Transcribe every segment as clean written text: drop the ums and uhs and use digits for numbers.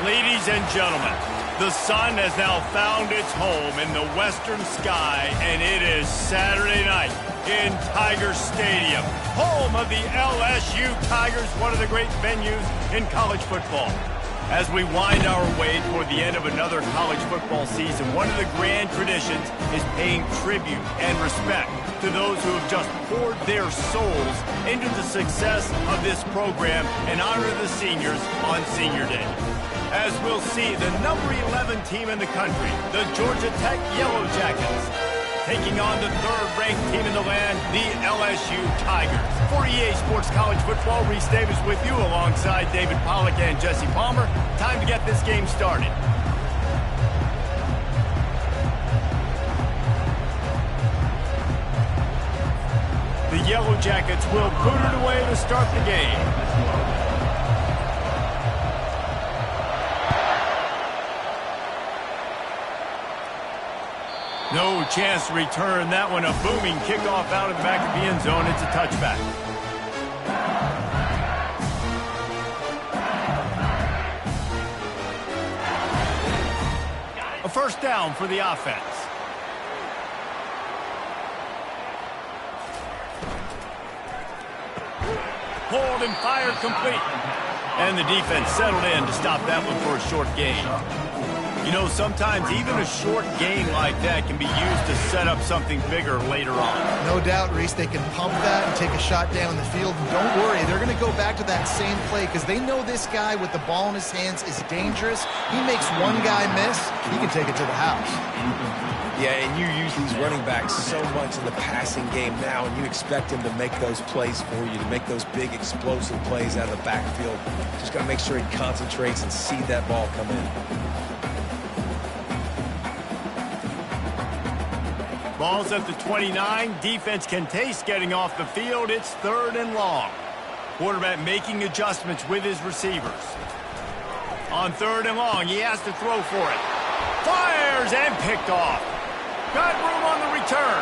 Ladies and gentlemen, the sun has now found its home in the western sky, and it is Saturday night in Tiger Stadium, home of the LSU Tigers, one of the great venues in college football. As we wind our way toward the end of another college football season, one of the grand traditions is paying tribute and respect to those who have just poured their souls into the success of this program and honor the seniors on Senior Day. As we'll see, the number 11 team in the country, the Georgia Tech Yellow Jackets, taking on the third-ranked team in the land, the LSU Tigers. For EA Sports College Football, Reese Davis with you alongside David Pollack and Jesse Palmer. Time to get this game started. The Yellow Jackets will boot it away to start the game. No chance to return that one. A booming kickoff out of the back of the end zone. It's a touchback. A first down for the offense. Hold and fire complete. And the defense settled in to stop that one for a short gain. You know, sometimes even a short gain like that can be used to set up something bigger later on. No doubt, Reese, they can pump that and take a shot down the field. And don't worry, they're going to go back to that same play because they know this guy with the ball in his hands is dangerous. He makes one guy miss, he can take it to the house. Yeah, and you use these running backs so much in the passing game now, and you expect him to make those plays for you, to make those big explosive plays out of the backfield. Just got to make sure he concentrates and see that ball come in. Ball's at the 29. Defense can taste getting off the field. It's third and long. Quarterback making adjustments with his receivers. On third and long, he has to throw for it. Fires and picked off. Got room on the return.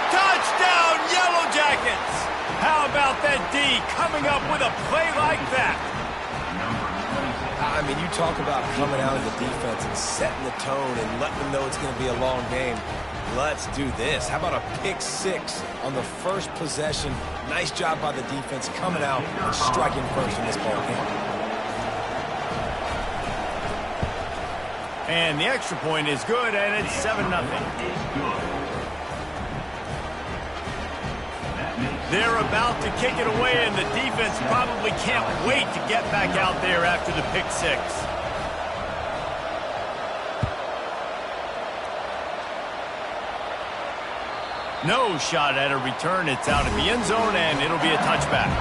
Touchdown, Yellow Jackets! How about that D coming up with a play like that? I mean, you talk about coming out of the defense and setting the tone and letting them know it's going to be a long game. Let's do this. How about a pick six on the first possession? Nice job by the defense coming out and striking first in this ball game. And the extra point is good, and it's 7-0. They're about to kick it away, and the defense probably can't wait to get back out there after the pick six. No shot at a return. It's out of the end zone, and it'll be a touchback.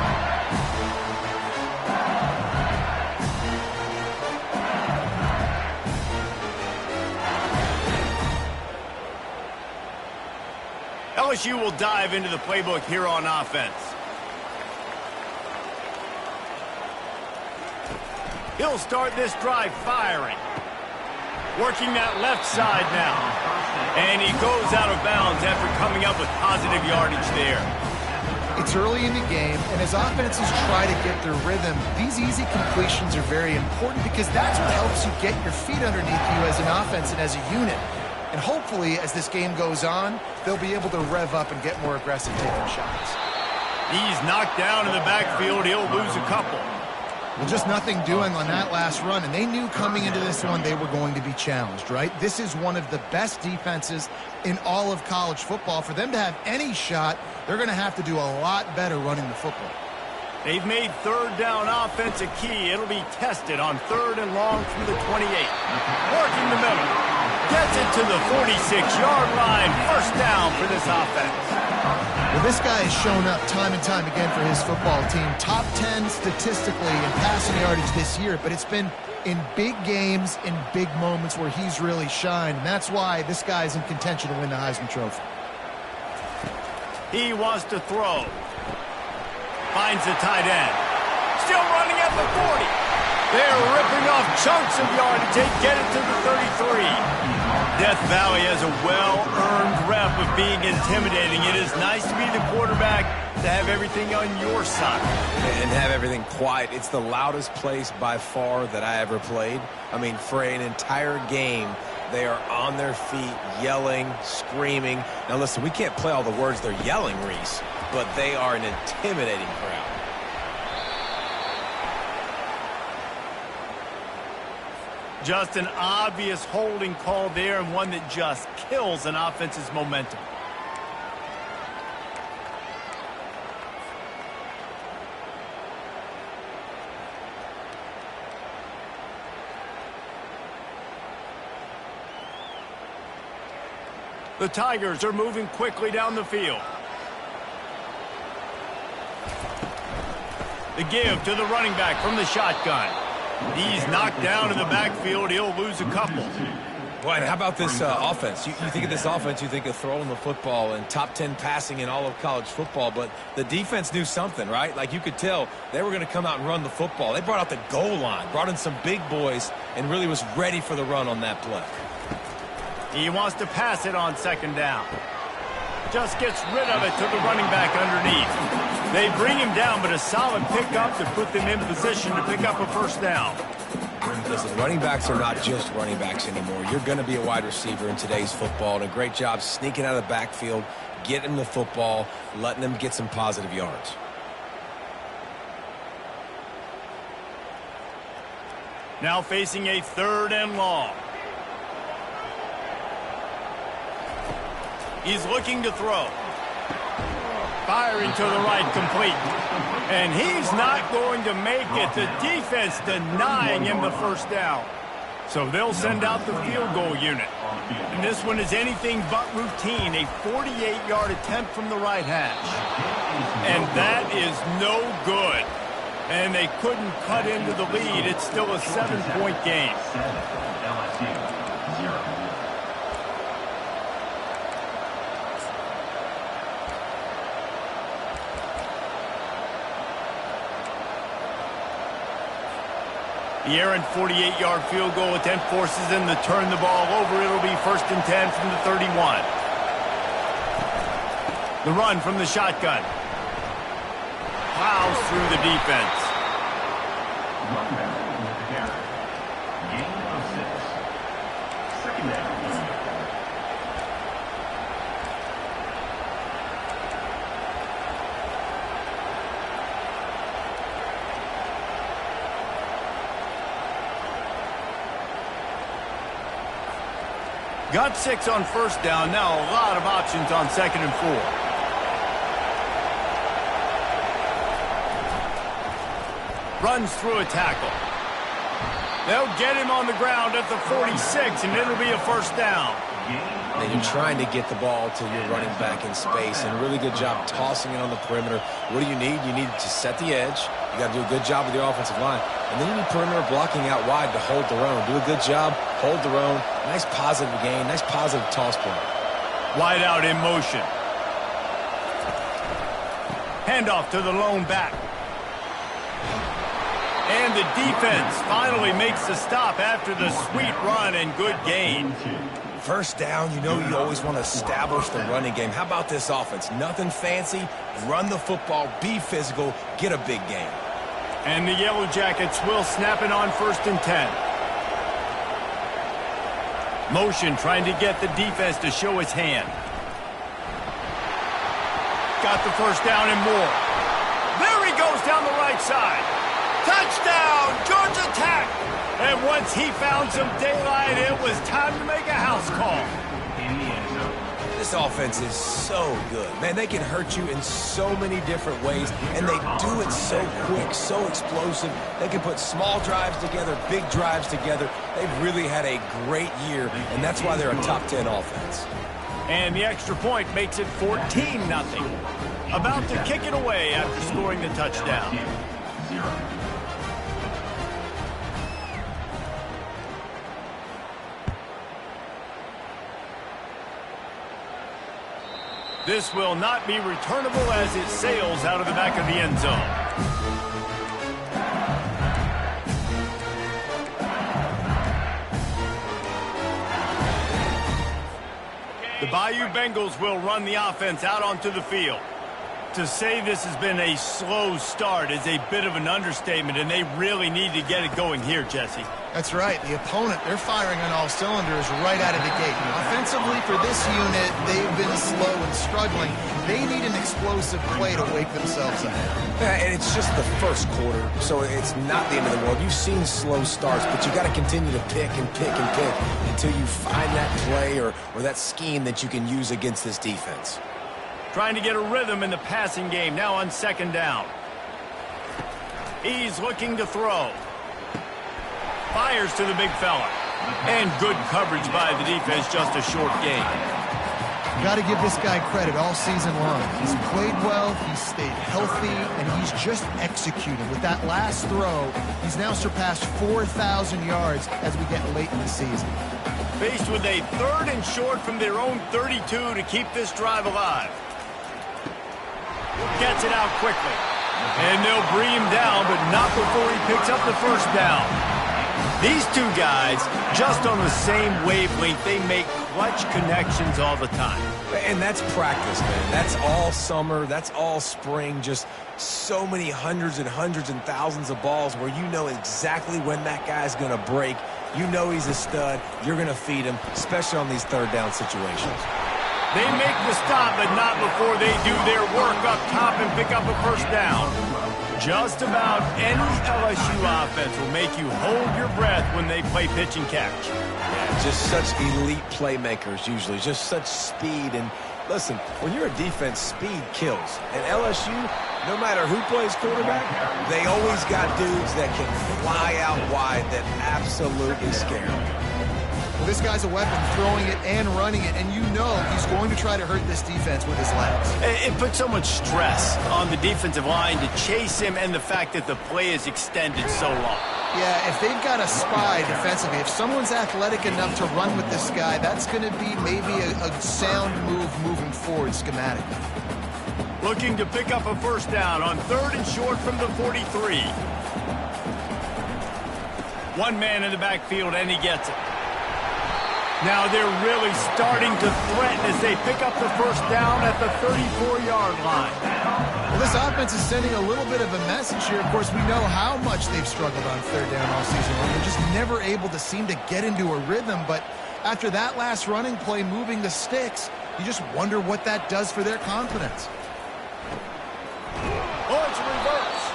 LSU will dive into the playbook here on offense. He'll start this drive firing. Working that left side now. And he goes out of bounds after coming up with positive yardage there. It's early in the game, and as offenses try to get their rhythm, these easy completions are very important because that's what helps you get your feet underneath you as an offense and as a unit. And hopefully, as this game goes on, they'll be able to rev up and get more aggressive taking shots. He's knocked down in the backfield. He'll lose a couple. Well, just nothing doing on that last run, and they knew coming into this one they were going to be challenged, right? This is one of the best defenses in all of college football. For them to have any shot, they're going to have to do a lot better running the football. They've made third down offense a key. It'll be tested on third and long from the 28. Working the middle. Gets it to the 46-yard line. First down for this offense. Well, this guy has shown up time and time again for his football team. Top 10 statistically in passing yardage this year, but it's been in big games, in big moments where he's really shined. And that's why this guy's in contention to win the Heisman Trophy. He wants to throw. Finds the tight end. Still running at the 40. They're ripping off chunks of yardage. They get it to the 33. Death Valley has a well-earned rep of being intimidating. It is nice to be the quarterback, to have everything on your side. And have everything quiet. It's the loudest place by far that I ever played. I mean, for an entire game, they are on their feet, yelling, screaming. Now listen, we can't play all the words they're yelling, Reese, but they are an intimidating crowd. Just an obvious holding call there, and one that just kills an offense's momentum. The Tigers are moving quickly down the field. The give to the running back from the shotgun. He's knocked down in the backfield. He'll lose a couple. Well, and how about this offense? You think of this offense, you think of throwing the football and top 10 passing in all of college football, but the defense knew something, right? Like you could tell they were going to come out and run the football. They brought out the goal line, brought in some big boys, and really was ready for the run on that play. He wants to pass it on second down. Just gets rid of it to the running back underneath. They bring him down, but a solid pickup to put them in position to pick up a first down. Listen, running backs are not just running backs anymore. You're going to be a wide receiver in today's football, and a great job sneaking out of the backfield, getting them the football, letting them get some positive yards. Now facing a 3rd and long. He's looking to throw. Firing to the right, complete. And he's not going to make it. The defense denying him the first down. So they'll send out the field goal unit. And this one is anything but routine. A 48-yard attempt from the right hash. And that is no good. And they couldn't cut into the lead. It's still a 7-point game. The errant 48-yard field goal attempt forces them to turn the ball over. It'll be 1st and 10 from the 31. The run from the shotgun. Plows through the defense. Gain of 6. 2nd down. Got 6 on 1st down. Now a lot of options on 2nd and 4. Runs through a tackle. They'll get him on the ground at the 46, and it'll be a 1st down. And you're trying to get the ball to your running back in space, and a really good job tossing it on the perimeter. What do you need? You need to set the edge. You got to do a good job with your offensive line. And then you need perimeter blocking out wide to hold their own. Do a good job, hold their own. Nice positive gain, nice positive toss play. Wide out in motion. Handoff to the lone back. And the defense finally makes the stop after the sweet run and good gain. 1st down, you know you always want to establish the running game. How about this offense? Nothing fancy. Run the football, be physical, get a big gain. And the Yellow Jackets will snap it on 1st and 10. Motion trying to get the defense to show his hand. Got the 1st down and more. There he goes down the right side. Touchdown, Georgia Tech. And once he found some daylight, it was time to make a house call. This offense is so good. Man, they can hurt you in so many different ways, and they do it so quick, so explosive. They can put small drives together, big drives together. They've really had a great year, and that's why they're a top 10 offense. And the extra point makes it 14-0. About to kick it away after scoring the touchdown. This will not be returnable as it sails out of the back of the end zone. The Bayou Bengals will run the offense out onto the field. To say this has been a slow start is a bit of an understatement, and they really need to get it going here, Jesse. That's right. The opponent, they're firing on all cylinders right out of the gate. Offensively, for this unit, they've been slow and struggling. They need an explosive play to wake themselves up. Yeah, and it's just the first quarter, so it's not the end of the world. You've seen slow starts, but you got to continue to pick and pick and pick until you find that play or that scheme that you can use against this defense. Trying to get a rhythm in the passing game now on second down. He's looking to throw. Fires to the big fella. And good coverage by the defense, just a short gain. Got to give this guy credit all season long. He's played well, he's stayed healthy, and he's just executed. With that last throw, he's now surpassed 4,000 yards as we get late in the season. Faced with a 3rd and short from their own 32 to keep this drive alive. Gets it out quickly. And they'll bring him down, but not before he picks up the first down. These two guys, just on the same wavelength, they make clutch connections all the time. And that's practice, man. That's all summer. That's all spring. Just so many hundreds and thousands of balls where you know exactly when that guy's going to break. You know he's a stud. You're going to feed him, especially on these 3rd down situations. They make the stop, but not before they do their work up top and pick up a first down. Just about any LSU offense will make you hold your breath when they play pitch and catch. Yeah, just such elite playmakers usually, just such speed. And listen, when you're a defense, speed kills. And LSU, no matter who plays quarterback, they always got dudes that can fly out wide that absolutely scare them. Well, this guy's a weapon, throwing it and running it, and you know he's going to try to hurt this defense with his legs. It puts so much stress on the defensive line to chase him, and the fact that the play is extended so long. Yeah, if they've got a spy defensively, if someone's athletic enough to run with this guy, that's going to be maybe a sound move moving forward schematically. Looking to pick up a first down on 3rd and short from the 43. One man in the backfield, and he gets it. Now they're really starting to threaten as they pick up the first down at the 34-yard line. Well, this offense is sending a little bit of a message here. Of course, we know how much they've struggled on 3rd down all season long. They're just never able to seem to get into a rhythm. But after that last running play moving the sticks, you just wonder what that does for their confidence. Oh, it's a reverse.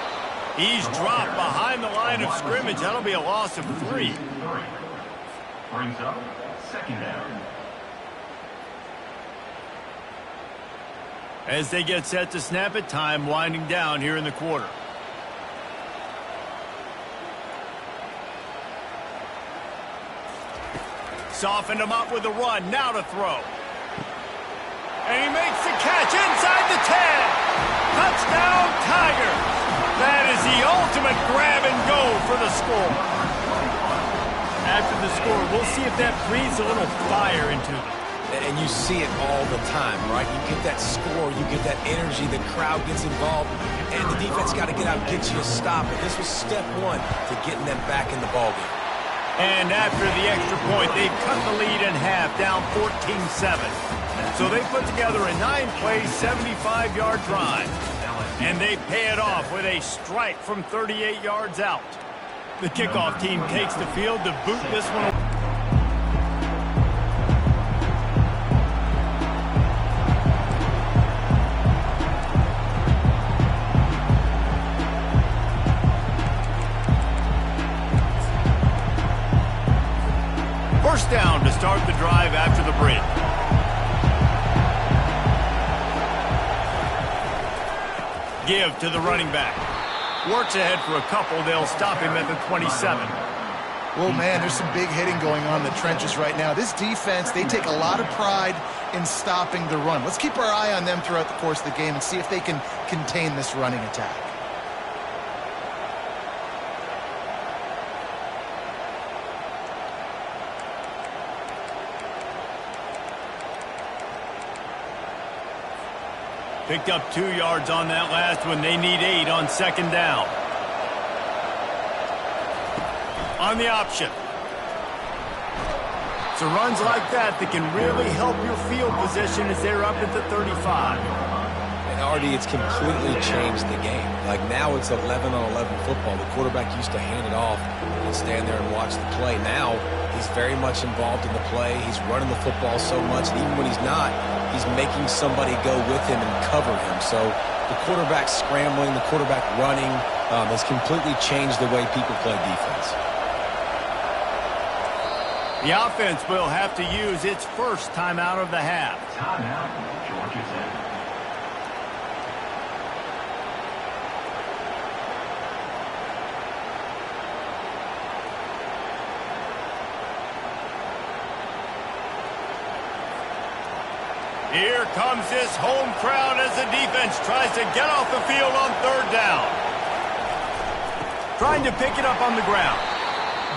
He's dropped behind the line of scrimmage. That'll be a loss of 3. Brings up 2nd down. As they get set to snap it, time winding down here in the quarter. Softened him up with a run. Now to throw. And he makes the catch inside the 10. Touchdown, Tigers. That is the ultimate grab and go for the score. After the score, we'll see if that breathes a little fire into them. And you see it all the time, right? You get that score, you get that energy, the crowd gets involved, and the defense got to get out and get you a stop. And this was step 1 to getting them back in the ballgame. And after the extra point, they've cut the lead in half, down 14-7. So they put together a 9-play, 75-yard drive. And they pay it off with a strike from 38 yards out. The kickoff team takes the field to boot this one away. First down to start the drive after the break. Give to the running back. Works ahead for a couple. They'll stop him at the 27. Well, man, there's some big hitting going on in the trenches right now. This defense, they take a lot of pride in stopping the run. Let's keep our eye on them throughout the course of the game and see if they can contain this running attack. Picked up 2 yards on that last one. They need 8 on second down. On the option. It's the runs like that that can really help your field position as they're up at the 35. And Artie, it's completely changed the game. Like now it's 11-on-11 football. The quarterback used to hand it off and stand there and watch the play. Now he's very much involved in the play. He's running the football so much, and even when he's not, he's making somebody go with him and cover him. So the quarterback scrambling, the quarterback running has completely changed the way people play defense. The offense will have to use its first timeout of the half. Timeout, Georgia Tech. Here comes this home crowd as the defense tries to get off the field on third down. Trying to pick it up on the ground.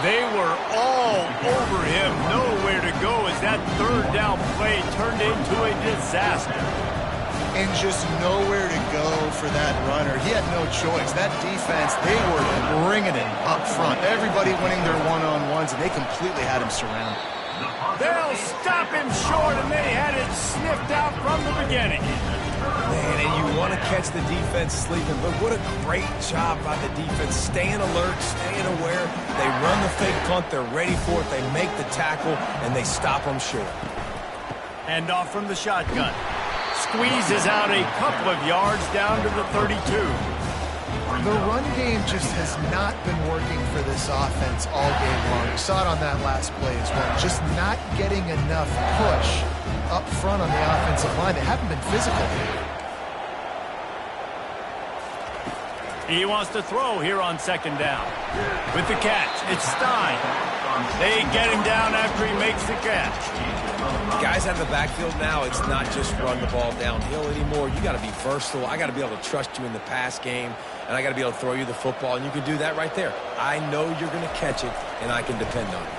They were all over him, nowhere to go as that third down play turned into a disaster. And just nowhere to go for that runner. He had no choice. That defense, they were bringing it up front. Everybody winning their one-on-ones, and they completely had him surrounded. They'll stop him short, and they had it sniffed out from the beginning. Man, and you want to catch the defense sleeping, but what a great job by the defense. Staying alert, staying aware. They run the fake punt. They're ready for it. They make the tackle, and they stop them short. And off from the shotgun. Squeezes out a couple of yards down to the 32. The run game just has not been working for this offense all game long. We saw it on that last play as well. Just not getting enough push up front on the offensive line. They haven't been physical. He wants to throw here on second down. With the catch, it's Stein. They get him down after he makes the catch. Guys out of the backfield now, it's not just run the ball downhill anymore. You got to be versatile. I got to be able to trust you in the pass game, and I got to be able to throw you the football, and you can do that right there. I know you're going to catch it, and I can depend on it.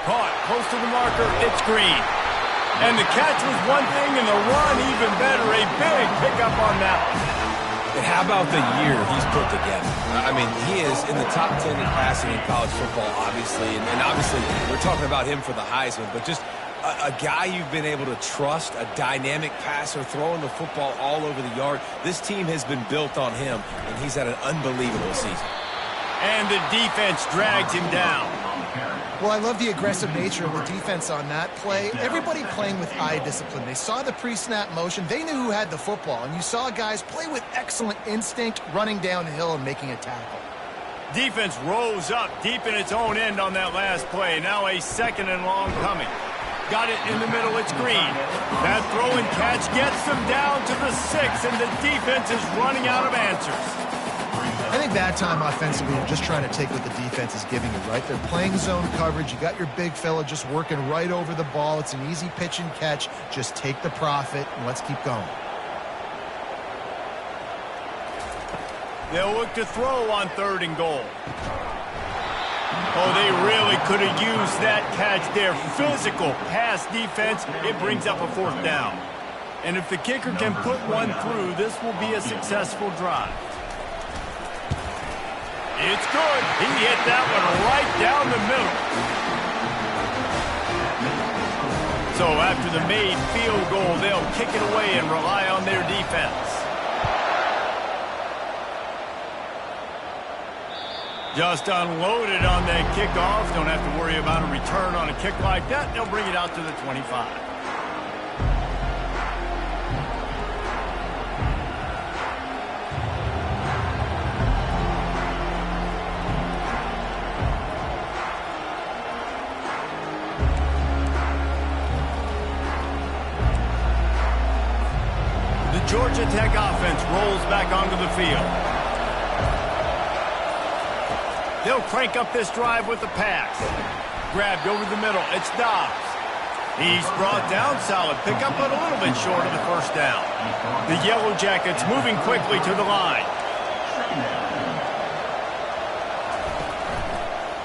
Caught close to the marker, it's Green. And the catch was one thing, and the run even better. A big pickup on that one. And how about the year he's put together? I mean, he is in the top 10 in passing in college football, obviously. And obviously, we're talking about him for the Heisman. But just a guy you've been able to trust, a dynamic passer, throwing the football all over the yard. This team has been built on him, and he's had an unbelievable season. And the defense drags him down. Well, I love the aggressive nature of the defense on that play. Everybody playing with eye discipline. They saw the pre-snap motion. They knew who had the football. And you saw guys play with excellent instinct, running downhill and making a tackle. Defense rose up deep in its own end on that last play. Now a second and long coming. Got it in the middle. It's Green. That throw and catch gets them down to the 6, and the defense is running out of answers. I think that time offensively, you're just trying to take what the defense is giving you, right? They're playing zone coverage. You got your big fella just working right over the ball. It's an easy pitch and catch. Just take the profit, and let's keep going. They'll look to throw on 3rd and goal. Oh, they really could have used that catch there. Physical pass defense. It brings up a 4th down. And if the kicker can put one through, this will be a successful drive. It's good. He hit that one right down the middle. So after the made field goal, they'll kick it away and rely on their defense. Just unloaded on that kickoff. Don't have to worry about a return on a kick like that. They'll bring it out to the 25. Georgia Tech offense rolls back onto the field. They'll crank up this drive with the pass. Grabbed over the middle. It's Dobbs. He's brought down solid. Pick up but a little bit short of the 1st down. The Yellow Jackets moving quickly to the line.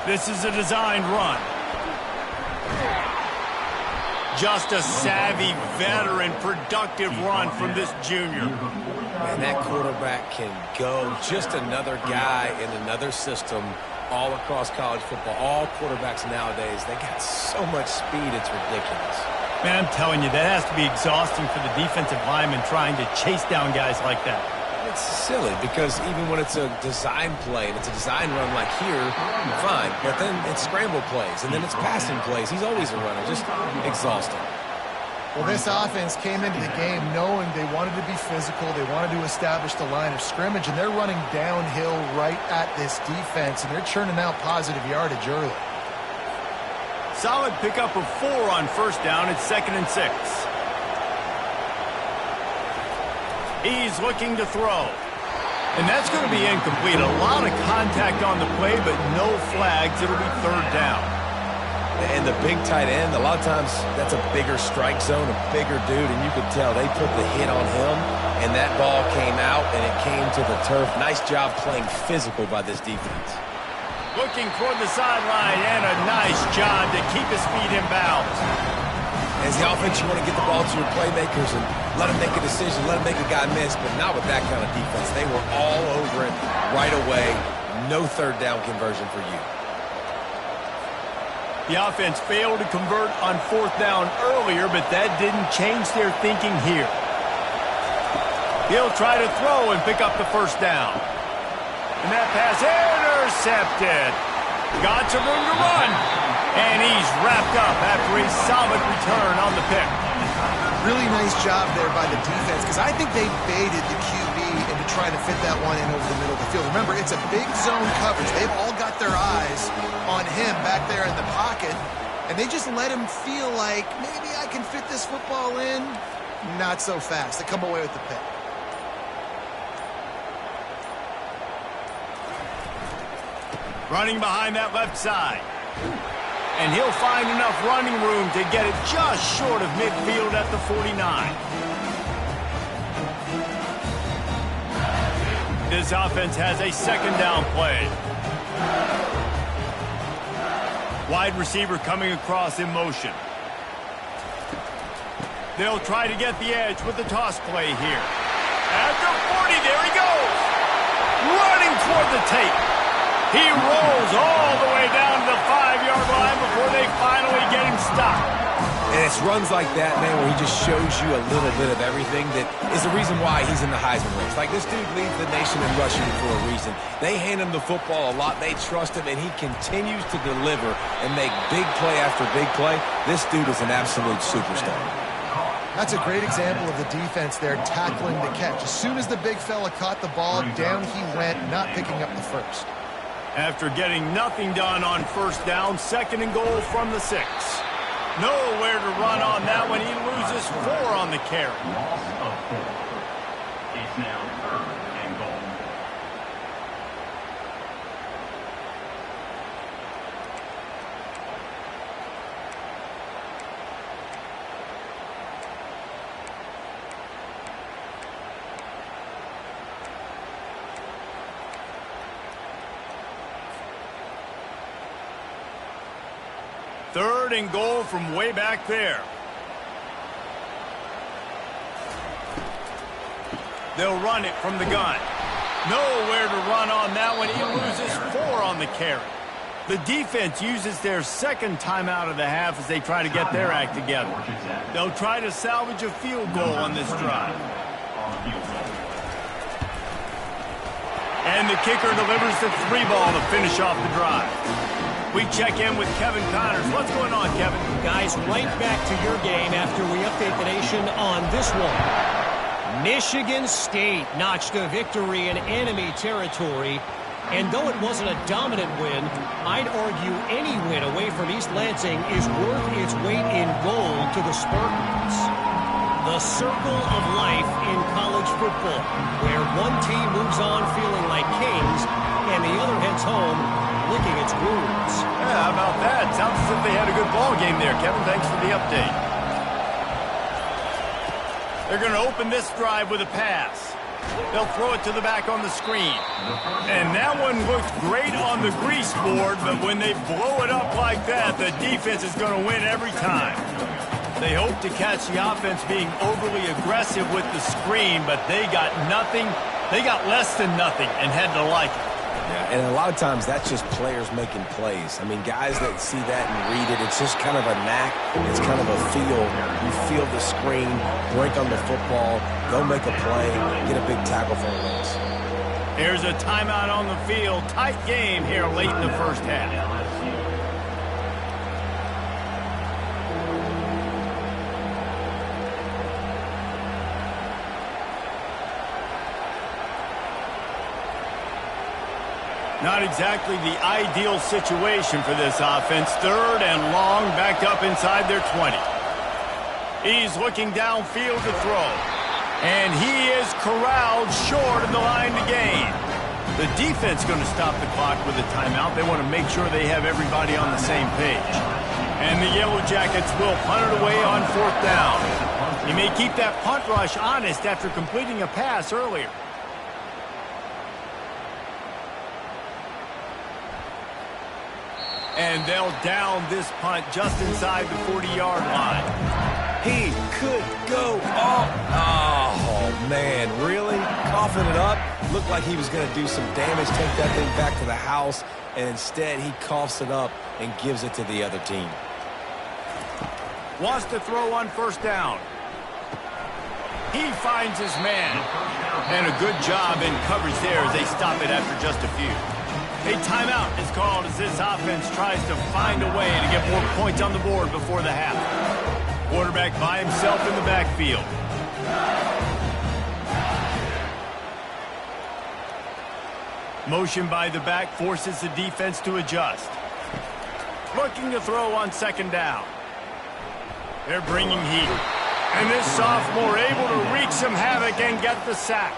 This is a designed run. Just a savvy, veteran, productive run from this junior. And that quarterback can go. Just another guy in another system all across college football. All quarterbacks nowadays, they got so much speed, it's ridiculous. Man, I'm telling you, that has to be exhausting for the defensive lineman trying to chase down guys like that. It's silly because even when it's a design play and it's a design run like here, fine. But then it's scramble plays and then it's passing plays. He's always a runner, just exhausting. Well, this offense came into the game knowing they wanted to be physical, they wanted to establish the line of scrimmage, and they're running downhill right at this defense, and they're churning out positive yardage early. Solid pickup of 4 on first down. It's 2nd and 6. He's looking to throw. And that's going to be incomplete. A lot of contact on the play, but no flags. It'll be 3rd down. And the big tight end, a lot of times that's a bigger strike zone, a bigger dude, and you could tell they put the hit on him, and that ball came out, and it came to the turf. Nice job playing physical by this defense. Looking toward the sideline, and a nice job to keep his feet in bounds. As the offense, you want to get the ball to your playmakers and let them make a decision, let them make a guy miss, but not with that kind of defense. They were all over it right away. No 3rd down conversion for you. The offense failed to convert on 4th down earlier, but that didn't change their thinking here. He'll try to throw and pick up the 1st down. And that pass intercepted. Got some room to run. And he's wrapped up after a solid return on the pick. Really nice job there by the defense, because I think they baited the QB into trying to fit that one in over the middle of the field. Remember, it's a big zone coverage. They've all got their eyes on him back there in the pocket, and they just let him feel like, maybe I can fit this football in. Not so fast. They come away with the pick. Running behind that left side. And he'll find enough running room to get it just short of midfield at the 49. This offense has a 2nd down play. Wide receiver coming across in motion. They'll try to get the edge with the toss play here. At the 40, there he goes. Running toward the tape. He rolls all the way down to the 5-yard line before they finally get him stopped. And it's runs like that, man, where he just shows you a little bit of everything that is the reason why he's in the Heisman race. Like, this dude leads the nation in rushing for a reason. They hand him the football a lot. They trust him, and he continues to deliver and make big play after big play. This dude is an absolute superstar. That's a great example of the defense there tackling the catch. As soon as the big fella caught the ball, down he went, not picking up the first. After getting nothing done on 1st down, 2nd and goal from the 6. Nowhere to run on that one. He loses 4 on the carry. Loss of 4. It's now 3rd and goal. Third and goal from way back there. They'll run it from the gun. Nowhere to run on that one. He loses 4 on the carry. The defense uses their 2nd timeout of the half as they try to get their act together. They'll try to salvage a field goal on this drive. And the kicker delivers the 3 ball to finish off the drive. We check in with Kevin Connors. What's going on, Kevin? Guys, right back to your game after we update the nation on this one. Michigan State notched a victory in enemy territory. And though it wasn't a dominant win, I'd argue any win away from East Lansing is worth its weight in gold to the Spartans. The circle of life in college football, where one team moves on feeling like kings and the other heads home licking its wounds. Yeah, how about that? Sounds as if they had a good ball game there, Kevin. Thanks for the update. They're going to open this drive with a pass. They'll throw it to the back on the screen. And that one looked great on the grease board, but when they blow it up like that, the defense is going to win every time. They hope to catch the offense being overly aggressive with the screen, but they got nothing. They got less than nothing and had to like it. Yeah, and a lot of times that's just players making plays. I mean, guys that see that and read it, it's just kind of a knack. It's kind of a feel. You feel the screen, break on the football, go make a play, get a big tackle for a loss. Here's a timeout on the field. Tight game here late in the first half. Not exactly the ideal situation for this offense. 3rd and long, backed up inside their 20. He's looking downfield to throw. And he is corralled short of the line to gain. The defense going to stop the clock with a timeout. They want to make sure they have everybody on the same page. And the Yellow Jackets will punt it away on 4th down. He may keep that punt rush honest after completing a pass earlier. And they'll down this punt just inside the 40-yard line. He could go off. Oh, man, really? Coughing it up? Looked like he was going to do some damage, take that thing back to the house, and instead he coughs it up and gives it to the other team. Wants to throw on 1st down. He finds his man. And a good job in coverage there as they stop it after just a few. A timeout is called as this offense tries to find a way to get more points on the board before the half. Quarterback by himself in the backfield. Motion by the back forces the defense to adjust. Looking to throw on 2nd down. They're bringing heat. And this sophomore able to wreak some havoc and get the sack.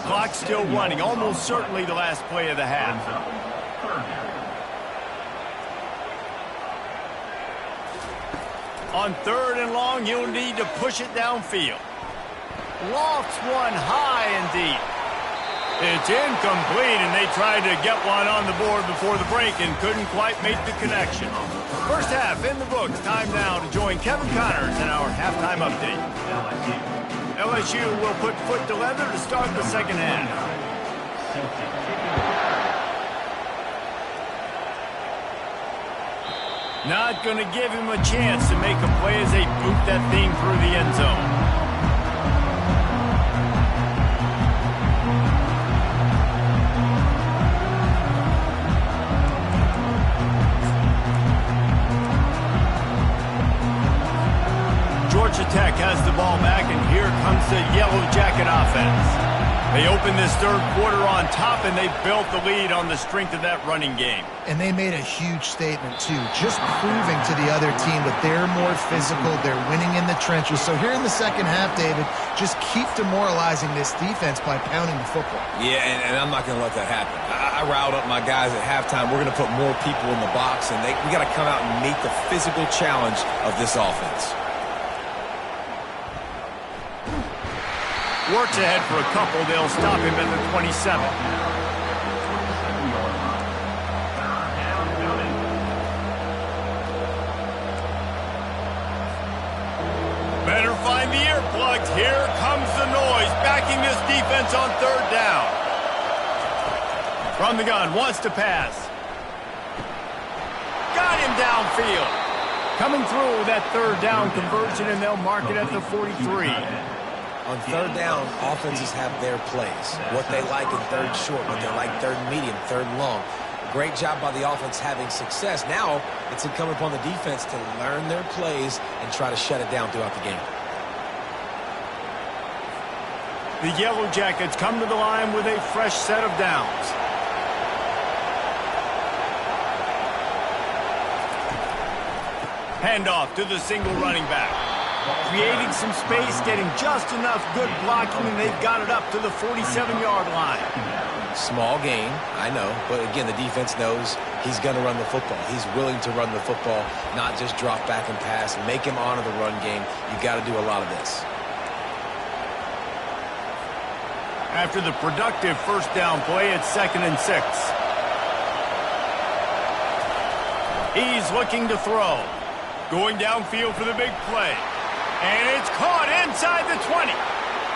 Clock still running, almost certainly the last play of the half. On 3rd and long, you'll need to push it downfield. Lofts one high and deep. It's incomplete, and they tried to get one on the board before the break and couldn't quite make the connection. First half in the books. Time now to join Kevin Connors in our halftime update. LSU will put foot to leather to start the second half. Not going to give him a chance to make a play as they boot that thing through the end zone. Georgia Tech has the ball back, and here comes the Yellow Jacket offense. They opened this 3rd quarter on top, and they built the lead on the strength of that running game. And they made a huge statement, too, just proving to the other team that they're more physical, they're winning in the trenches. So here in the second half, David, just keep demoralizing this defense by pounding the football. Yeah, and I'm not going to let that happen. I riled up my guys at halftime. We're going to put more people in the box, and we got to come out and meet the physical challenge of this offense. Works ahead for a couple. They'll stop him at the 27. Better find the earplugs. Here comes the noise, backing this defense on 3rd down. From the gun, wants to pass. Got him downfield. Coming through with that 3rd down conversion, and they'll mark it at the 43. On 3rd down, offenses have their plays. What they like in 3rd short, what they like 3rd medium, 3rd long. Great job by the offense having success. Now, it's incumbent upon the defense to learn their plays and try to shut it down throughout the game. The Yellow Jackets come to the line with a fresh set of downs. Handoff to the single running back. Creating some space, getting just enough good blocking, and they've got it up to the 47-yard line. Small gain, I know, but again, the defense knows he's going to run the football. He's willing to run the football, not just drop back and pass, make him honor the run game. You've got to do a lot of this. After the productive 1st down play, it's 2nd and 6. He's looking to throw. Going downfield for the big play. And it's caught inside the 20.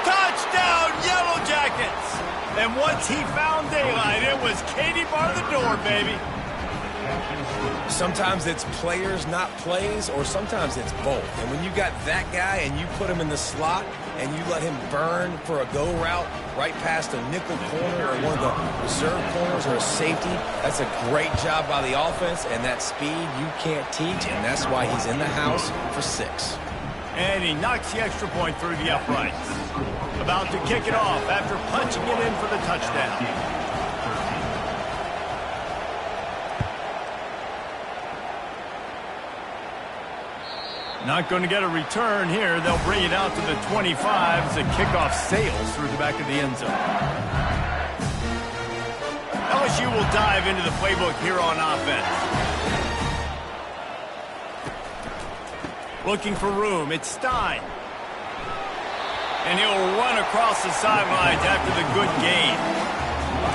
Touchdown, Yellow Jackets! And once he found daylight, it was Katie bar the door, baby. Sometimes it's players, not plays, or sometimes it's both. And when you got that guy and you put him in the slot and you let him burn for a go route right past a nickel corner or one of the reserve corners or a safety, that's a great job by the offense, and that speed you can't teach, and that's why he's in the house for 6. And he knocks the extra point through the uprights. About to kick it off after punching it in for the touchdown. Not going to get a return here. They'll bring it out to the 25 as the kickoff sails through the back of the end zone. LSU will dive into the playbook here on offense. Looking for room. It's Stein. And he'll run across the sidelines after the good gain.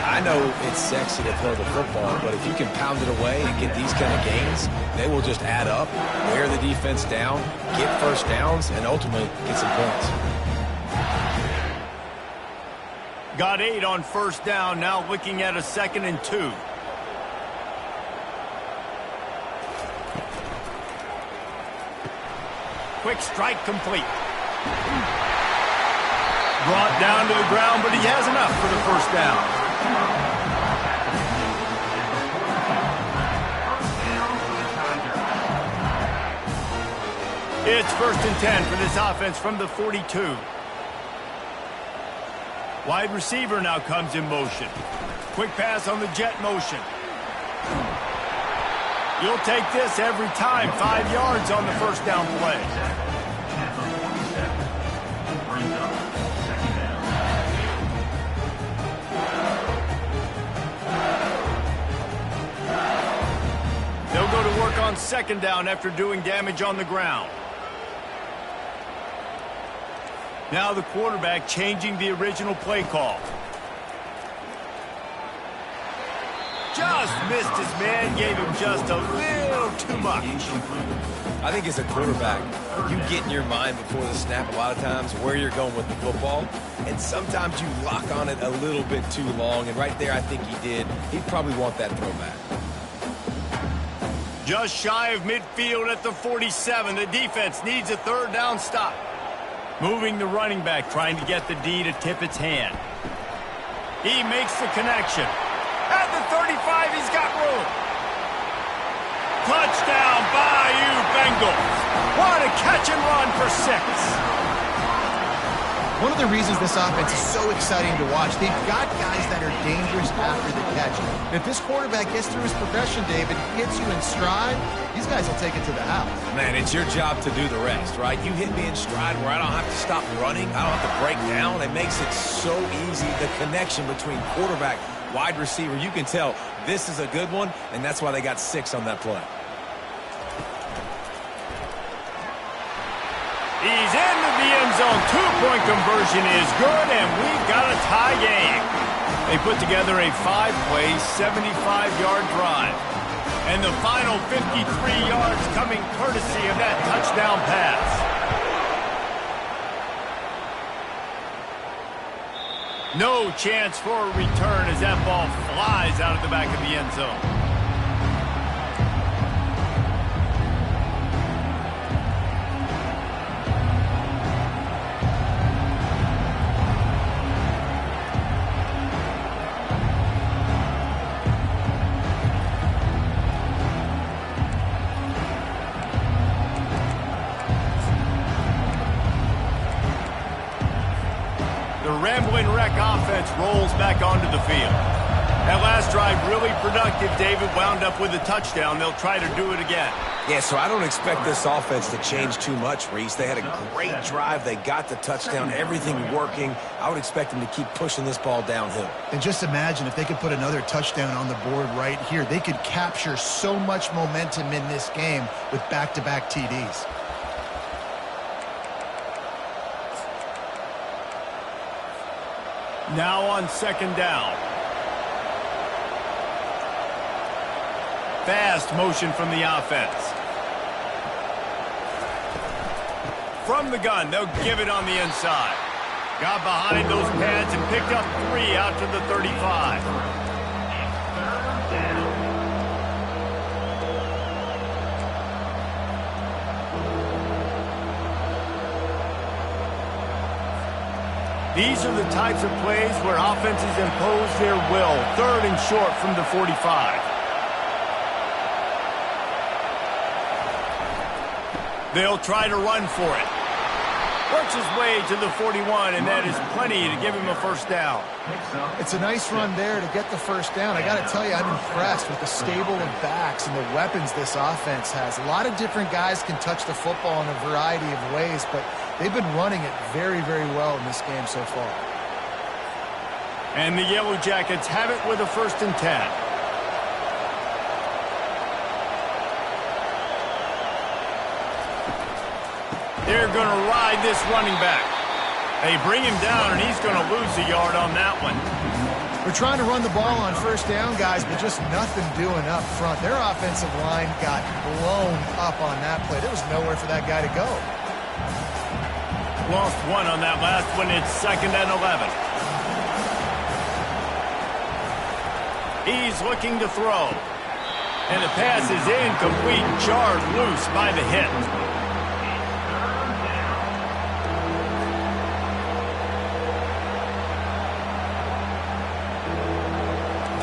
I know it's sexy to throw the football, but if you can pound it away and get these kind of gains, they will just add up, wear the defense down, get first downs, and ultimately get some points. Got 8 on first down, now looking at a 2nd and 2. Quick strike complete. Brought down to the ground, but he has enough for the first down. It's 1st and 10 for this offense from the 42. Wide receiver now comes in motion. Quick pass on the jet motion. You'll take this every time. 5 yards on the first down play. They'll go to work on 2nd down after doing damage on the ground. Now the quarterback changing the original play call. Just missed his man, gave him just a little too much. I think as a quarterback, you get in your mind before the snap a lot of times where you're going with the football, and sometimes you lock on it a little bit too long, and right there I think he did. He'd probably want that throwback. Just shy of midfield at the 47. The defense needs a 3rd down stop. Moving the running back, trying to get the D to tip its hand. He makes the connection. At the 35, he's got room. Touchdown, Bayou Bengals. What a catch and run for 6. One of the reasons this offense is so exciting to watch, they've got guys that are dangerous after the catch. And if this quarterback gets through his progression, David, hits you in stride, these guys will take it to the house. Man, it's your job to do the rest, right? You hit me in stride where I don't have to stop running. I don't have to break down. It makes it so easy, the connection between quarterback, wide receiver. You can tell this is a good one, and that's why they got 6 on that play. He's into the end zone. 2-point conversion is good, and we've got a tie game. They put together a 5-play, 75-yard drive. And the final 53 yards coming courtesy of that touchdown pass. No chance for a return as that ball flies out of the back of the end zone. Rambling Wreck offense rolls back onto the field. That last drive really productive. David wound up with a touchdown. They'll try to do it again. Yeah, so I don't expect this offense to change too much, Reese. They had a great drive. They got the touchdown, everything working. I would expect them to keep pushing this ball downhill. And just imagine if they could put another touchdown on the board right here. They could capture so much momentum in this game with back-to-back TDs. Now on 2nd down. Fast motion from the offense. From the gun, they'll give it on the inside. Got behind those pads and picked up 3 out to the 35. These are the types of plays where offenses impose their will. 3rd and short from the 45. They'll try to run for it. Works his way to the 41, and that is plenty to give him a first down. It's a nice run there to get the first down. I got to tell you, I'm impressed with the stable of backs and the weapons this offense has. A lot of different guys can touch the football in a variety of ways, but they've been running it very, very well in this game so far. And the Yellow Jackets have it with a 1st and 10. They're going to ride this running back. They bring him down, and he's going to lose a yard on that one. We're trying to run the ball on first down, guys, but just nothing doing up front. Their offensive line got blown up on that play. There was nowhere for that guy to go. Lost 1 on that last one. It's 2nd and 11. He's looking to throw. And the pass is incomplete, jarred loose by the hit.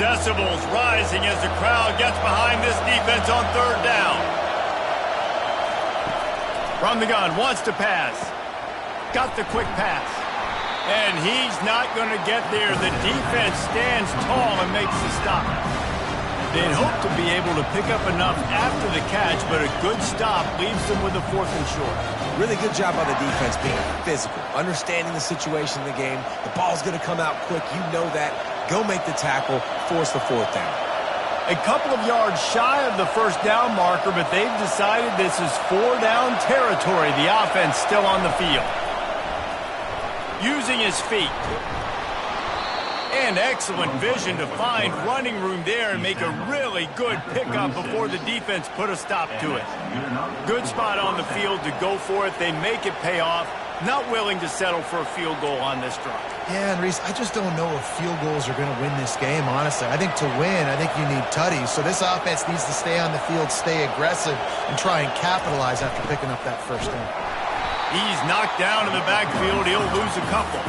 Decibels rising as the crowd gets behind this defense on 3rd down. From the gun, wants to pass. Got the quick pass. And he's not going to get there. The defense stands tall and makes the stop. They'd hope to be able to pick up enough after the catch, but a good stop leaves them with a 4th and short. Really good job by the defense being physical, understanding the situation in the game. The ball's going to come out quick. You know that. Go make the tackle, force the 4th down. A couple of yards shy of the first down marker, but they've decided this is 4-down territory. The offense still on the field. Using his feet. And excellent vision to find running room there and make a really good pickup before the defense put a stop to it. Good spot on the field to go for it. They make it pay off. Not willing to settle for a field goal on this drive. Yeah, and Reese, I just don't know if field goals are going to win this game, honestly. I think to win, I think you need tutties. So this offense needs to stay on the field, stay aggressive, and try and capitalize after picking up that first down. He's knocked down in the backfield. He'll lose a couple.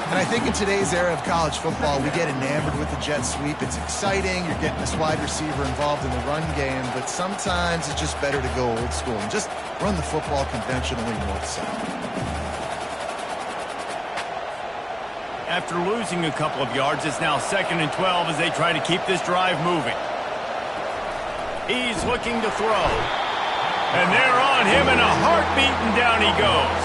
And I think in today's era of college football, we get enamored with the jet sweep. It's exciting. You're getting this wide receiver involved in the run game, but sometimes it's just better to go old school and just run the football conventionally north-south. After losing a couple of yards, it's now 2nd and 12 as they try to keep this drive moving. He's looking to throw. And they're on him in a heartbeat, and down he goes.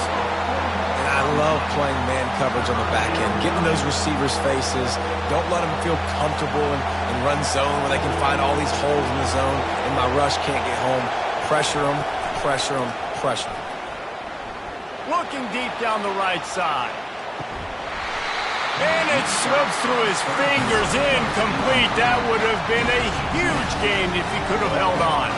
And I love playing man coverage on the back end, getting those receivers' faces. Don't let them feel comfortable and run zone where they can find all these holes in the zone, and my rush can't get home. Pressure them, pressure them, pressure them. Looking deep down the right side. And it slips through his fingers, incomplete. That would have been a huge gain if he could have held on.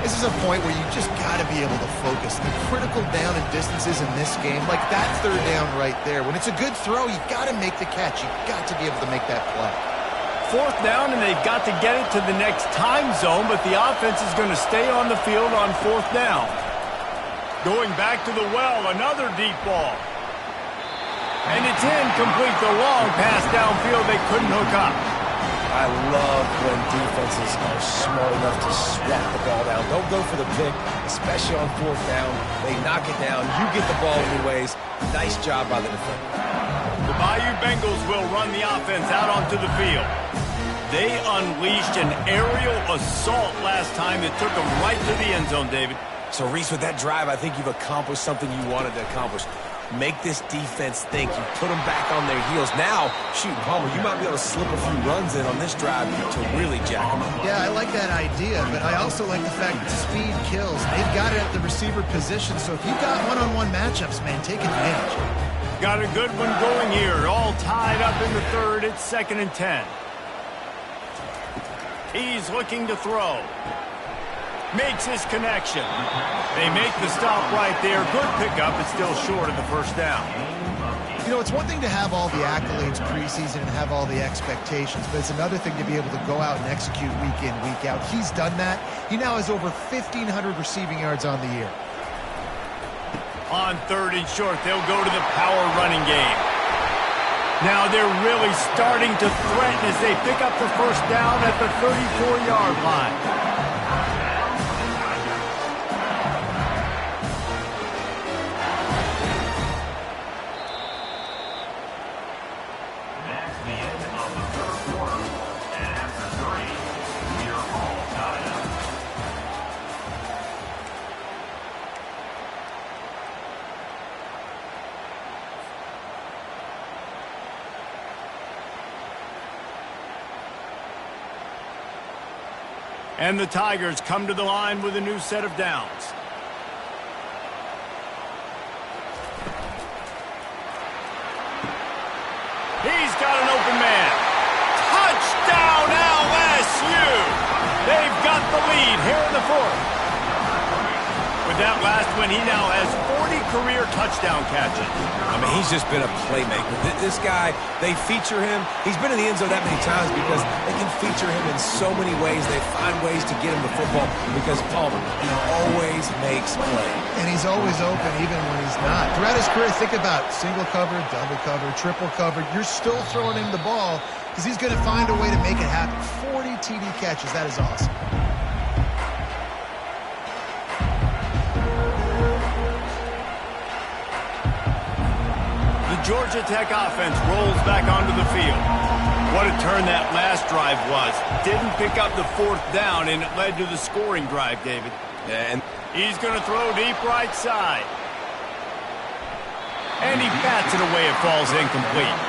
This is a point where you just got to be able to focus. The critical down and distances in this game, like that 3rd down right there. When it's a good throw, you got to make the catch. You got to be able to make that play. 4th down, and they've got to get it to the next time zone, but the offense is going to stay on the field on 4th down. Going back to the well, another deep ball. And it's incomplete. The long pass downfield, they couldn't hook up. I love when defenses are smart enough to swat the ball down. Don't go for the pick, especially on 4th down. They knock it down. You get the ball anyways. Nice job by the defender. The Bayou Bengals will run the offense out onto the field. They unleashed an aerial assault last time that took them right to the end zone, David. So, Reese, with that drive, I think you've accomplished something you wanted to accomplish. Make this defense think. You put them back on their heels. Now, shoot, Palmer, you might be able to slip a few runs in on this drive to really jack them up. Yeah, I like that idea, but I also like the fact that speed kills. They've got it at the receiver position, so if you've got one-on-one matchups, man, take advantage. Got a good one going here. All tied up in the 3rd. It's 2nd and 10. He's looking to throw. Makes his connection. They make the stop right there. Good pickup. It's still short of the first down. You know, it's one thing to have all the accolades preseason and have all the expectations, but it's another thing to be able to go out and execute week in, week out. He's done that. He now has over 1,500 receiving yards on the year. On 3rd and short, they'll go to the power running game. Now they're really starting to threaten as they pick up the first down at the 34-yard line. And the Tigers come to the line with a new set of downs. He's got an open man. Touchdown LSU! They've got the lead here in the 4th. With that last one, he now has 40 career touchdown catches. I mean, he's just been a playmaker. This guy, they feature him. He's been in the end zone that many times because they can feature him in so many ways. They find ways to get him the football because Palmer, he always makes plays. And he's always open even when he's not. Throughout his career, think about single cover, double cover, triple cover. You're still throwing him the ball because he's going to find a way to make it happen. 40 TD catches. That is awesome. Georgia Tech offense rolls back onto the field. What a turn that last drive was. Didn't pick up the 4th down, and it led to the scoring drive, David. And he's going to throw deep right side. And he bats it away. It falls incomplete.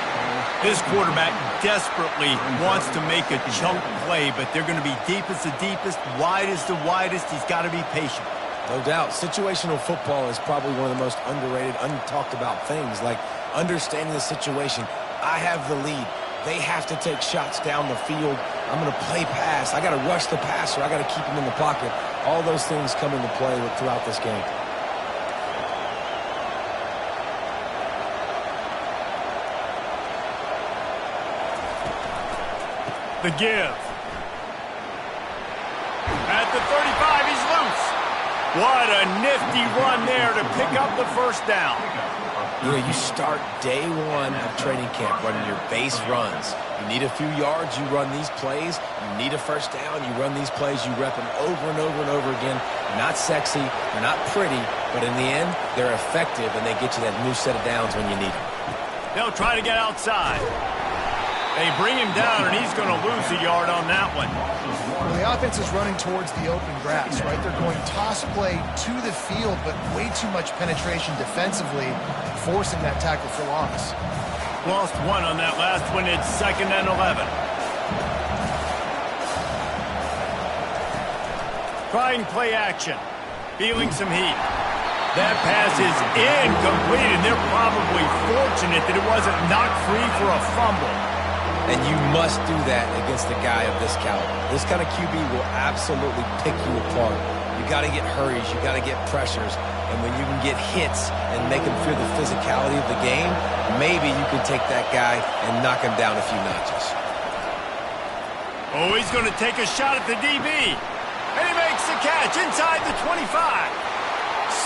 This quarterback desperately wants to make a chunk play, but they're going to be deep as the deepest, wide as the widest. He's got to be patient. No doubt. Situational football is probably one of the most underrated, untalked about things. Like, understanding the situation. I have the lead. They have to take shots down the field. I'm going to play pass. I got to rush the passer. I got to keep him in the pocket. All those things come into play throughout this game. The give. At the 35, he's loose. What a nifty run there to pick up the first down. You know, you start day one of training camp running your base runs. You need a few yards, you run these plays. You need a first down, you run these plays. You rep them over and over and over again. They're not sexy, they're not pretty, but in the end, they're effective, and they get you that new set of downs when you need them. They'll try to get outside. They bring him down, and he's going to lose a yard on that one. Well, the offense is running towards the open grass, right? They're going toss play to the field, but way too much penetration defensively, forcing that tackle for loss. Lost one on that last one. It's 2nd and 11. Trying play action. Feeling some heat. That pass is incomplete, and they're probably fortunate that it wasn't knocked free for a fumble. And you must do that against a guy of this caliber. This kind of QB will absolutely pick you apart. You got to get hurries. You got to get pressures. And when you can get hits and make him feel the physicality of the game, maybe you can take that guy and knock him down a few notches. Oh, he's going to take a shot at the DB. And he makes the catch inside the 25.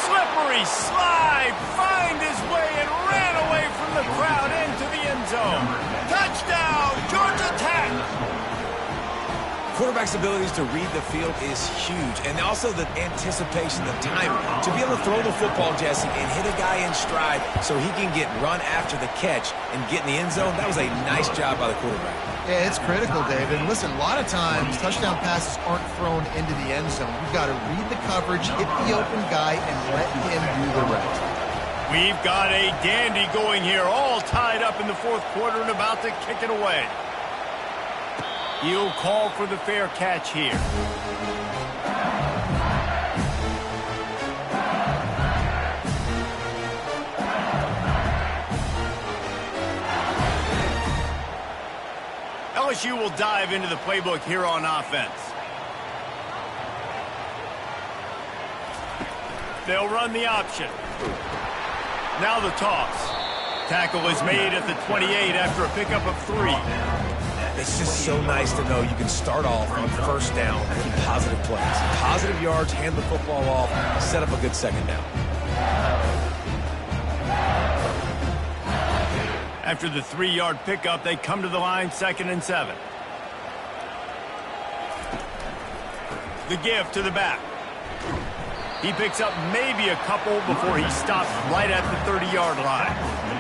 Slippery slide, find his way and ran away from the crowd into the end zone. Touchdown, Georgia Tech! Quarterback's abilities to read the field is huge, and also the anticipation, the timing. To be able to throw the football, Jesse, and hit a guy in stride so he can get run after the catch and get in the end zone, that was a nice job by the quarterback. Yeah, it's critical, David. And listen, a lot of times, touchdown passes aren't thrown into the end zone. You've got to read the coverage, hit the open guy, and let him do the rest. We've got a dandy going here, all tied up in the 4th quarter and about to kick it away. He'll call for the fair catch here. LSU will dive into the playbook here on offense. They'll run the option. Now the toss. tackle is made at the 28 after a pickup of 3. It's just so nice to know you can start off on first down with positive plays. Positive yards, hand the football off, set up a good second down. After the 3-yard pickup, they come to the line 2nd and 7. The give to the back. He picks up maybe a couple before he stops right at the 30-yard line.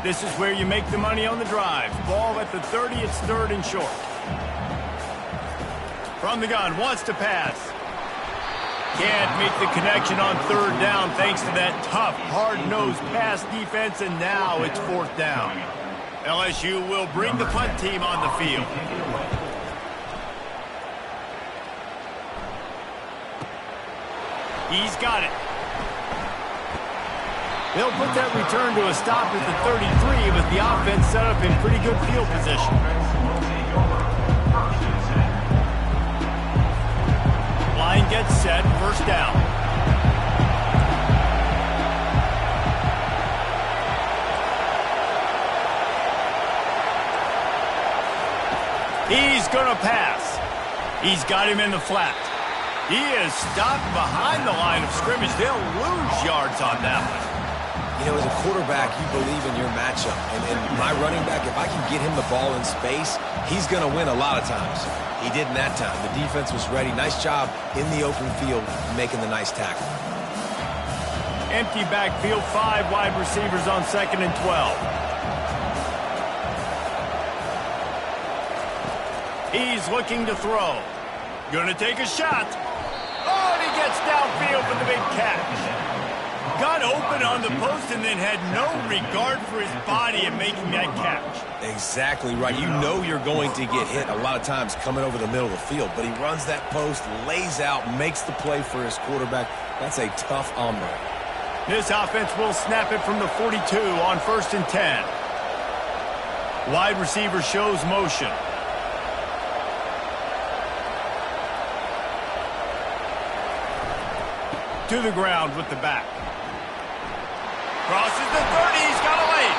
This is where you make the money on the drive. Ball at the 30, it's 3rd and short. From the gun, wants to pass. Can't make the connection on 3rd down thanks to that tough, hard-nosed pass defense, and now it's 4th down. LSU will bring the punt team on the field. He's got it. They'll put that return to a stop at the 33 with the offense set up in pretty good field position. Line gets set, 1st down. He's going to pass. He's got him in the flat. He is stopped behind the line of scrimmage. They'll lose yards on that one. You know, as a quarterback, you believe in your matchup. And my running back, if I can get him the ball in space, he's going to win a lot of times. He did in that time. The defense was ready. Nice job in the open field making the nice tackle. Empty backfield, 5 wide receivers on 2nd and 12. He's looking to throw. Going to take a shot. Oh, and he gets downfield for the big catch. Got open on the post and then had no regard for his body in making that catch. Exactly right. You know you're going to get hit a lot of times coming over the middle of the field, but he runs that post, lays out, makes the play for his quarterback. That's a tough hombre. This offense will snap it from the 42 on 1st and 10. Wide receiver shows motion. To the ground with the back. Crosses the 30, he's got a lane.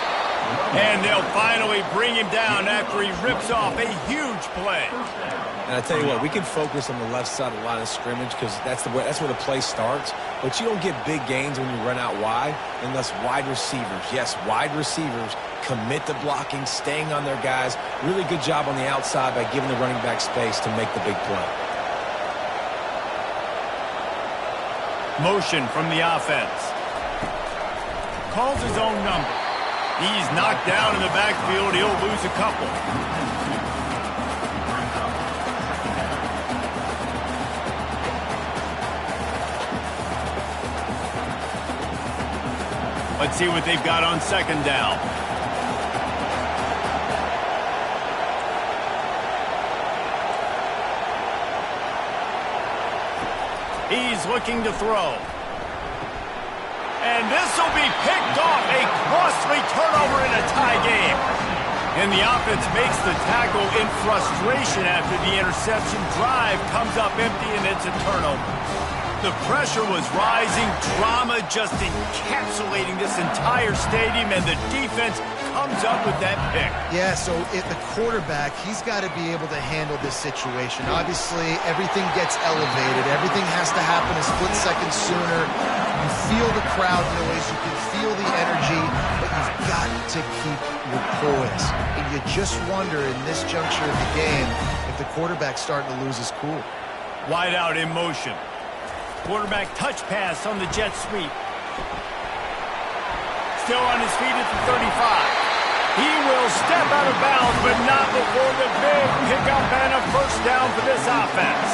And they'll finally bring him down after he rips off a huge play. And I tell you what, we can focus on the left side of the line of scrimmage because that's where the play starts. But you don't get big gains when you run out wide unless wide receivers, yes, wide receivers, commit to blocking, staying on their guys. Really good job on the outside by giving the running back space to make the big play. Motion from the offense. Calls his own number. He's knocked down in the backfield. He'll lose a couple. Let's see what they've got on 2nd down. He's looking to throw. And this will be picked off. A costly turnover in a tie game. And the offense makes the tackle in frustration after the interception. Drive comes up empty, and it's a turnover. The pressure was rising. Drama just encapsulating this entire stadium, and the defense comes up with that pick. Yeah, so the quarterback, he's got to be able to handle this situation. Obviously, everything gets elevated. Everything has to happen a split second sooner. You feel the crowd noise. You can feel the energy, but you've got to keep your poise. And you just wonder in this juncture of the game if the quarterback's starting to lose his cool. Wide out in motion. Quarterback touch pass on the jet sweep. Still on his feet at the 35. He will step out of bounds, but not before the big pickup and a 1st down for this offense.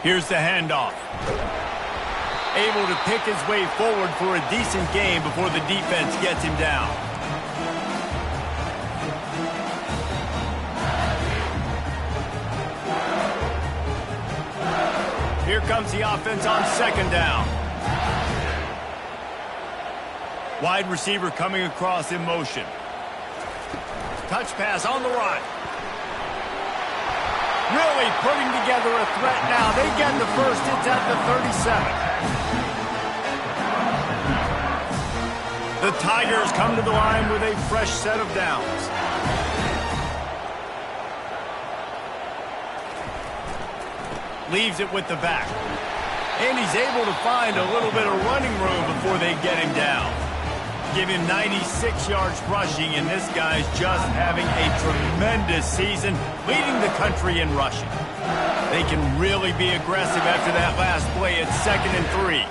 Here's the handoff. Able to pick his way forward for a decent game before the defense gets him down. Here comes the offense on second down. Wide receiver coming across in motion. Touch pass on the run. Really putting together a threat now. They get the first. It's at the 37. The Tigers come to the line with a fresh set of downs. Leaves it with the back. And he's able to find a little bit of running room before they get him down. Give him 96 yards rushing, and this guy's just having a tremendous season, leading the country in rushing. They can really be aggressive after that last play. It's 2nd and 3.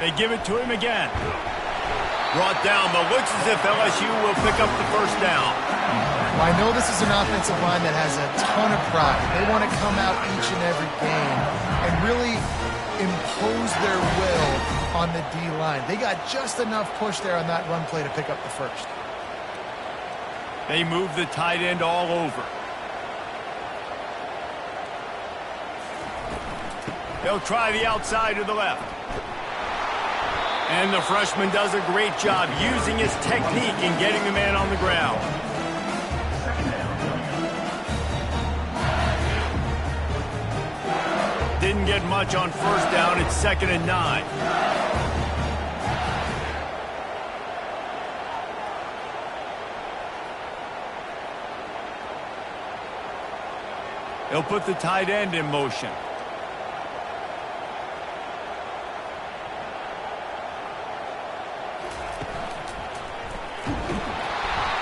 They give it to him again. Brought down, but looks as if LSU will pick up the first down. Well, I know this is an offensive line that has a ton of pride. They want to come out each and every game and really impose their will on the D-line. They got just enough push there on that run play to pick up the first. They move the tight end all over. They'll try the outside to the left. And the freshman does a great job using his technique and getting the man on the ground. Didn't get much on first down. It's 2nd and 9. They'll put the tight end in motion.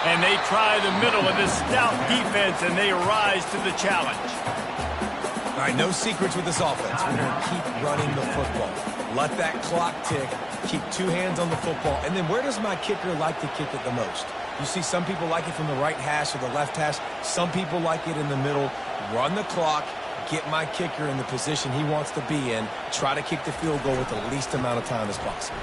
And they try the middle of this stout defense, and they rise to the challenge. All right, no secrets with this offense. We're going to keep running the football. Let that clock tick. Keep 2 hands on the football. And then where does my kicker like to kick it the most? You see some people like it from the right hash or the left hash. Some people like it in the middle. Run the clock. Get my kicker in the position he wants to be in. Try to kick the field goal with the least amount of time as possible.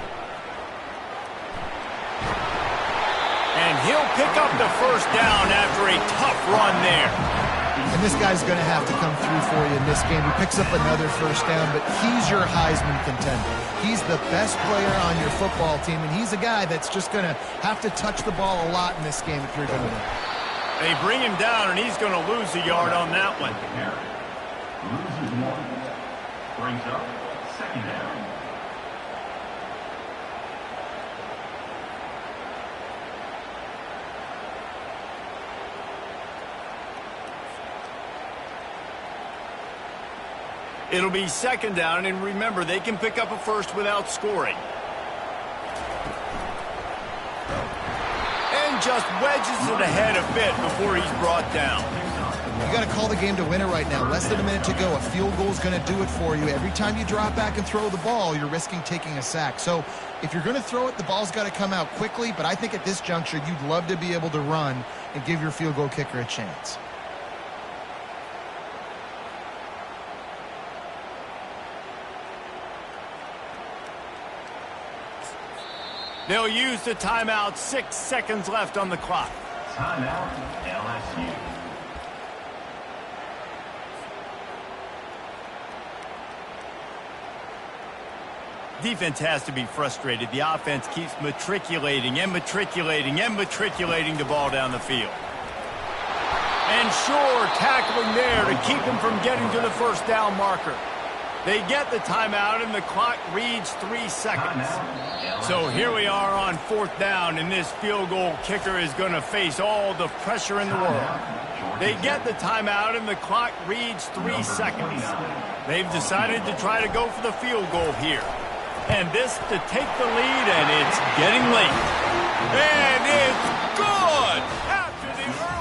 And he'll pick up the first down after a tough run there. And this guy's going to have to come through for you in this game. He picks up another first down, but he's your Heisman contender. He's the best player on your football team, and he's a guy that's just going to have to touch the ball a lot in this game if you're going to win. They bring him down, and he's going to lose a yard on that one. Loses 1. Brings up 2nd down. It'll be 2nd down, and remember, they can pick up a first without scoring. And just wedges it ahead a bit before he's brought down. You got to call the game to win it right now. Less than a minute to go. A field goal is going to do it for you. Every time you drop back and throw the ball, you're risking taking a sack. So if you're going to throw it, the ball's got to come out quickly. But I think at this juncture, you'd love to be able to run and give your field goal kicker a chance. They'll use the timeout. 6 seconds left on the clock. Timeout, LSU. Defense has to be frustrated. The offense keeps matriculating and matriculating and matriculating the ball down the field. And sure, tackling there to keep him from getting to the first down marker. They get the timeout, and the clock reads 3 seconds. So here we are on 4th down, and this field goal kicker is going to face all the pressure in the world. They get the timeout, and the clock reads 3 seconds. They've decided to try to go for the field goal here. And this to take the lead, and it's getting late. And it's good! After the